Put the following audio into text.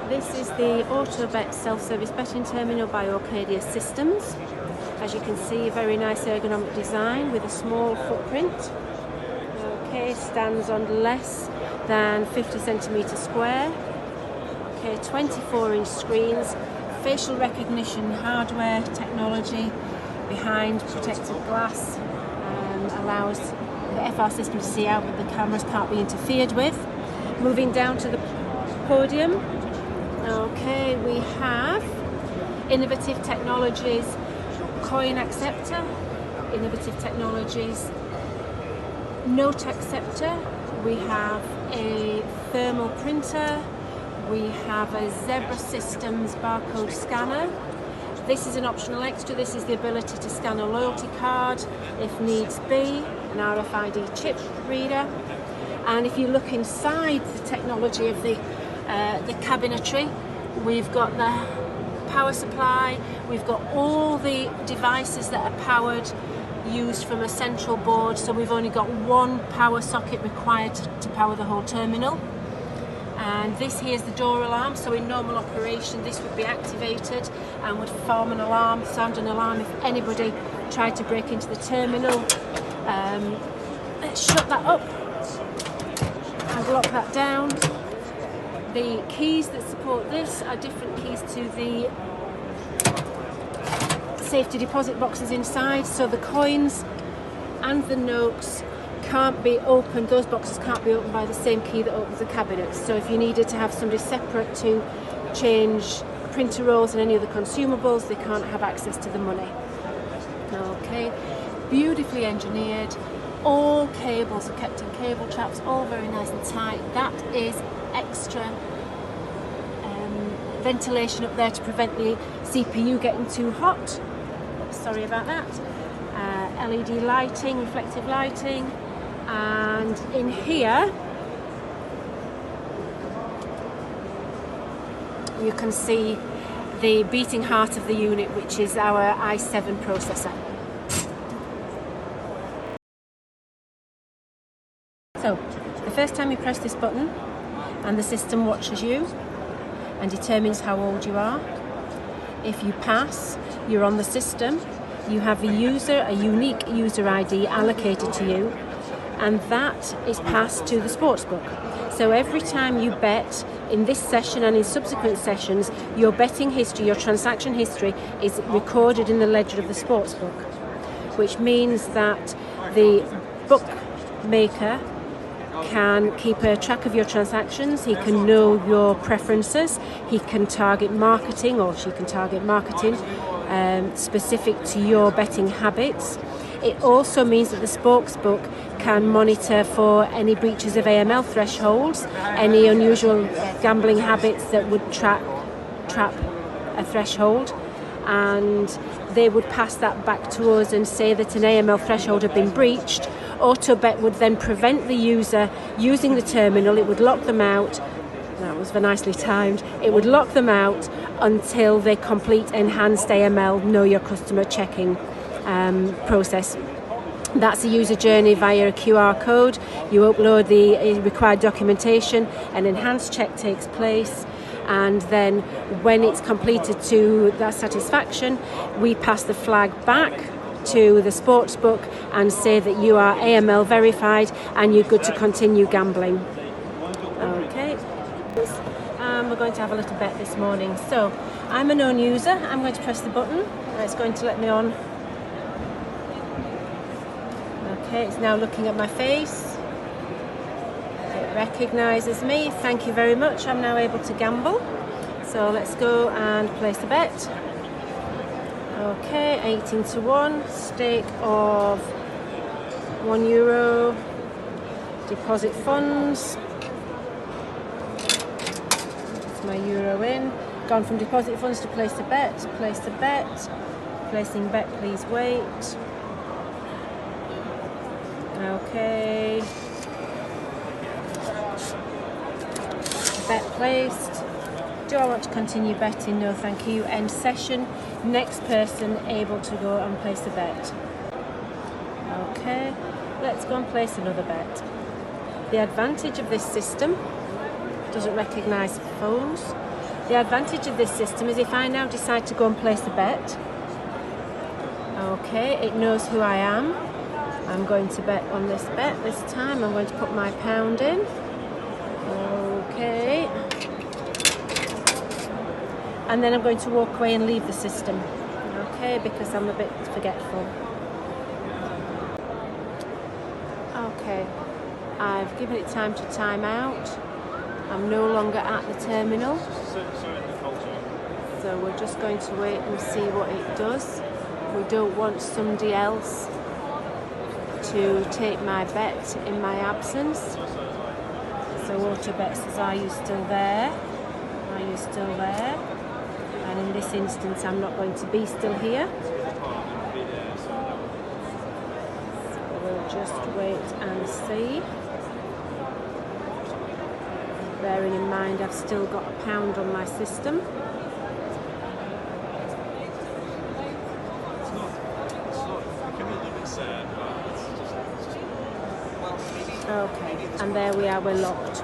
This is the Autobet self-service betting terminal by Orchadia Systems. As you can see, very nice ergonomic design with a small footprint. Okay, stands on less than 50 centimetres square. Okay, 24-inch screens, facial recognition hardware technology behind protected glass, allows the FR system to see out, but the cameras can't be interfered with. Moving down to the podium. Okay, we have innovative technologies, coin acceptor, innovative technologies, note acceptor, we have a thermal printer, we have a Zebra Systems barcode scanner. This is an optional extra. This is the ability to scan a loyalty card if needs be, an RFID chip reader. And if you look inside the technology of the cabinetry, we've got the power supply, we've got all the devices that are powered, used from a central board, so we've only got one power socket required to power the whole terminal. And this here is the door alarm, so in normal operation this would be activated and would form an alarm, sound an alarm if anybody tried to break into the terminal. Let's shut that up and lock that down. The keys that support this are different keys to the safety deposit boxes inside, so the coins and the notes can't be opened, those boxes can't be opened by the same key that opens the cabinet. So if you needed to have somebody separate to change printer rolls and any other consumables, they can't have access to the money. Okay, beautifully engineered. All cables are kept in cable traps, all very nice and tight. That is extra ventilation up there to prevent the CPU getting too hot. Sorry about that. LED lighting, reflective lighting, and in here you can see the beating heart of the unit, which is our i7 processor. So the first time you press this button and the system watches you and determines how old you are. If you pass, you're on the system, you have a unique user ID allocated to you, and that is passed to the sportsbook. So every time you bet in this session and in subsequent sessions, your betting history, your transaction history is recorded in the ledger of the sportsbook, which means that the bookmaker can keep a track of your transactions, he can know your preferences, he can target marketing, or she can target marketing specific to your betting habits. It also means that the sportsbook can monitor for any breaches of AML thresholds, any unusual gambling habits that would trap a threshold, and they would pass that back to us and say that an AML threshold had been breached. Autobet would then prevent the user using the terminal, it would lock them out. That was nicely timed. It would lock them out until they complete enhanced AML, know your customer checking process. That's a user journey via a QR code. You upload the required documentation, an enhanced check takes place, and then when it's completed to that satisfaction, we pass the flag back to the sportsbook and say that you are AML verified and you're good to continue gambling. Okay, we're going to have a little bet this morning. So I'm a known user, I'm going to press the button and it's going to let me on. Okay, it's now looking at my face. It recognises me, thank you very much, I'm now able to gamble. So let's go and place a bet. Okay, 18 to 1, stake of €1, deposit funds, that's my euro in, gone from deposit funds to place a bet, placing bet, please wait. Okay, bet placed. Do I want to continue betting? No, thank you. End session. Next person able to go and place a bet. Okay, let's go and place another bet. The advantage of this system, doesn't recognise phones, The advantage of this system is if I now decide to go and place a bet, okay, it knows who I am. I'm going to bet on this bet this time. I'm going to put my pound in. Okay. And then I'm going to walk away and leave the system. Okay, because I'm a bit forgetful. Okay, I've given it time to time out. I'm no longer at the terminal. So we're just going to wait and see what it does. We don't want somebody else to take my bet in my absence. So Autobet says, are you still there? Are you still there? And in this instance, I'm not going to be still here. So we'll just wait and see. Bearing in mind, I've still got a pound on my system. Okay, and there we are, we're locked.